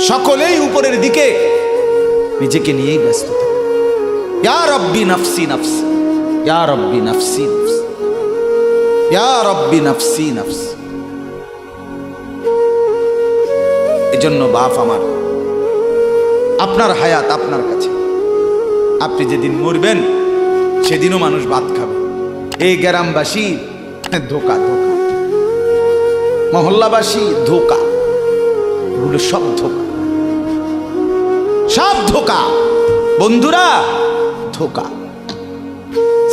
সকলেই উপরের দিকে নিজেকে নিয়েই ব্যস্ত থাকে। ইয়া রব্বি নাফসি নাফসি, ইয়া রব্বি নাফসি নাফসি, ইয়া রব্বি নাফসি নাফসি। এজন্য বাপ আমার, আপনার হায়াত আপনার কাছে। আপনি যেদিন মরবেন সেদিনও মানুষ ভাত খাবে। এই গ্রামবাসী ধোকা, ধোকা, মহল্লাবাসী ধোকা, এগুলো সব ধোকা, সব ধোকা। বন্ধুরা ধোকা,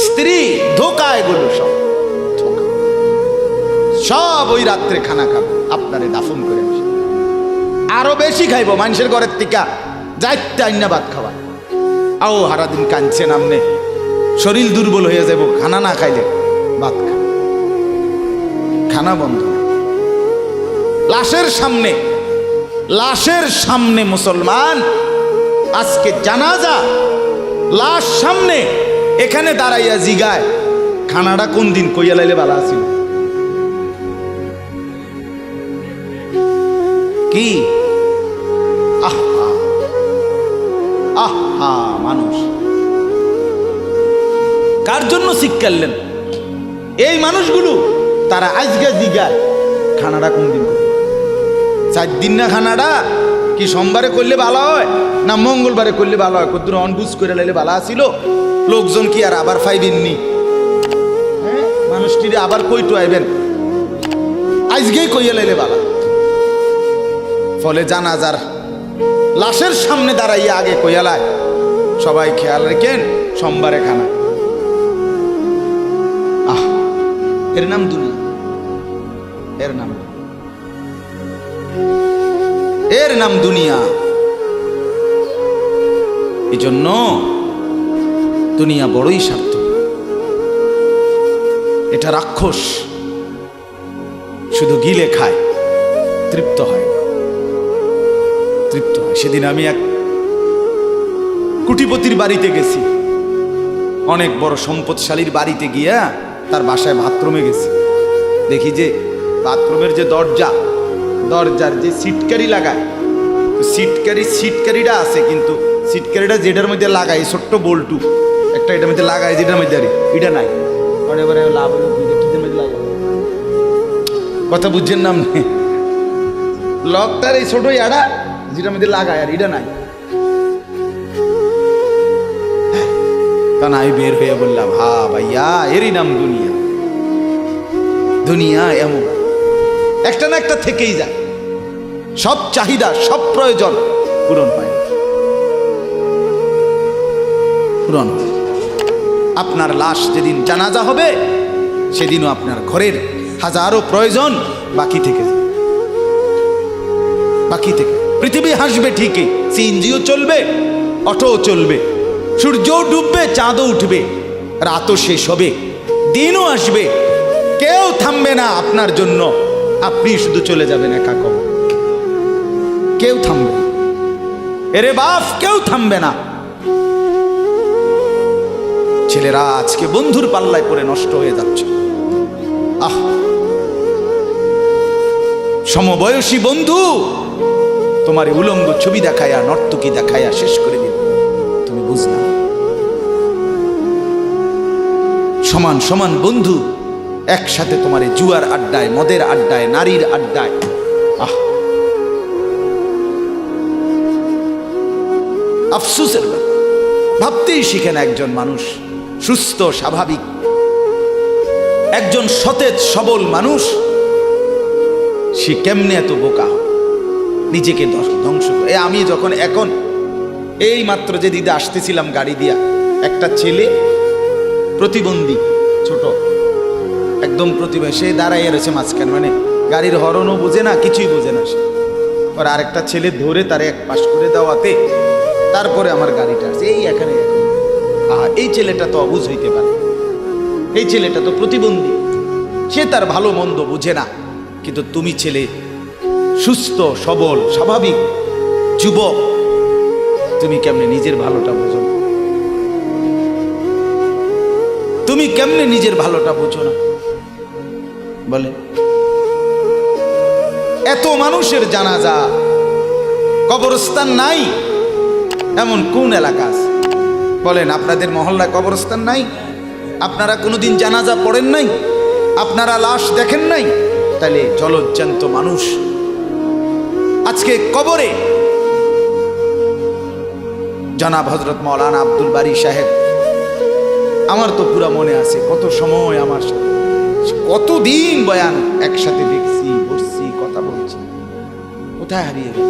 স্ত্রী ধোকা, এগুলো সব ধোকা। সব ওই রাত্রে খানা খাবে, আপনারে দাফন করে আসে। আরো বেশি খাইব মানুষের ঘরের থেকে, যাইতে আইনা ভাত খাওয়া। আও হারাদিন কাঁদছেন আমনে, শরীর দুর্বল হয়ে যাব খানা না খাইলে। ভাত খা, খানা বন্ধ। লাশের সামনে, লাশের সামনে মুসলমান আজকে জানাজা, লাশ সামনে, এখানে দাঁড়াইয়া জিগায় খানাটা কোন দিন কইয়া লাইলে ভালো আছিল। কি আহা আহা, মানুষ কার জন্য শিক্ষালেন? এই মানুষগুলো তারা আজকে জিগায় খানাটা কোন দিন করবে। 4 দিন না খানাটা কি সোমবারে করলে ভালো হয় না মঙ্গলবারে করলে ভালো হয়? কত অনবুঝ করে লাইলে ভালো আসিল, লোকজন কি আর আবার পাইবেননি? মানুষটির আবার কইটু আইবেন, আজকেই কইয়া লাইলে ভালো। ফলে জানাজার লাশের সামনে দাঁড়াইয়া আগে কইয়ালায় সবাই খেয়াল রেখেন সোমবারে খানা। আহ, এর নাম দুনিয়া, এর নাম, এর নাম দুনিয়া। এই জন্য দুনিয়া বড়ই স্বার্থ। এটা রাক্ষস, শুধু গিলে খায়, তৃপ্ত হয়, তৃপ্ত হয়। সেদিন আমি এক কুটিপতির বাড়িতে গেছি, অনেক বড় সম্পদশালীর বাড়িতে গিয়া তার বাসায় বাথরুমে গেছি। দেখি যে বাথরুমের যে দরজা, দরজার যে সিটকারি লাগায়, সিটকারিটা আছে, কিন্তু সিটকারিটা যেটার মধ্যে লাগায় ছোট্ট বল্টু একটা, এটার মধ্যে লাগায় যেটার মধ্যে এটা নাই। লাভ হলো কথা বুঝছেন না? লকটার এই ছোট ইয়াটা যেটার মধ্যে লাগায় আর এটা নাই। তা নাই বের হয়ে বললাম, হা ভাইয়া, এরই নাম দুনিয়া। দুনিয়া এমন একটা না একটা থেকেই যায়, সব চাহিদা, সব প্রয়োজন পূরণ হয়, পূরণ হয়। আপনার লাশ যেদিন জানাজা হবে সেদিনও আপনার ঘরের হাজারো প্রয়োজন বাকি থেকে যায়, বাকি থেকে। পৃথিবী হাসবে ঠিকই, সিএনজিও চলবে, অটোও চলবে, সূর্যও ডুববে, চাঁদও উঠবে, রাতও শেষ হবে, দিনও আসবে, কেউ থামবে না আপনার জন্য। আপনি শুধু চলে যাবেন একা কবর, কেউ থামবে না। এরে বাপ, কেউ থামবে না। ছেলেরা আজকে বন্ধুর পাল্লায় পড়ে নষ্ট হয়ে যাচ্ছে। আহ, সমবয়সী বন্ধু তোমার উলঙ্গ ছবি দেখায়া, নর্তকী দেখায়া শেষ করে দিল, তুমি বুঝলা। সমান সমান বন্ধু একসাথে তোমার জুয়ার আড্ডায়, মদের আড্ডায়, নারীর আড্ডায়। আহ, আফসোসের ব্যাপার। ভাবতেই শিখে না একজন মানুষ সুস্থ স্বাভাবিক, একজন সতেজ সবল মানুষ, সে কেমনে এত বোকা হয়, নিজেকে ধ্বংস করে। আমি যখন এখন এই মাত্র যে দিদা আসতেছিলাম গাড়ি দিয়া, একটা ছেলে প্রতিবন্ধী, ছোট একদম প্রতিবন্ধী, সে দাঁড়াইয়া রয়েছে মাঝখানে, মানে গাড়ির হরনও বোঝে না, কিছুই বোঝে না সে। আর আরেকটা ছেলে ধরে তারে এক পাশ করে দেওয়াতে তারপরে আমার গাড়িটা আসছে এই এখানে। এই ছেলেটা তো অবুঝ হইতে পারে, এই ছেলেটা তো প্রতিবন্ধী, সে তার ভালো মন্দ বুঝে না। কিন্তু তুমি ছেলে সুস্থ সবল স্বাভাবিক যুবক, তুমি কেমনে নিজের ভালোটা বোঝো না? তুমি কেমনে নিজের ভালোটা বোঝো না বলে? এত মানুষের জানাজা, কবরস্থান নাই এমন কোন এলাকা আছে? বলেন, আপনাদের মহল্লায় কবরস্থান নাই? আপনারা কোনোদিন জানাজা পড়েন নাই? আপনারা লাশ দেখেন নাই? তাহলে জলজ্জান্ত মানুষ আজকে কবরে। জনাব হযরত মাওলানা আব্দুল বারী সাহেব, আমার তো পুরা মনে আছে কত সময় আমার সাথে, কতদিন বয়ান একসাথে দেখছি, বসছি, কথা বলছি। কোথায় হারিয়ে গেল?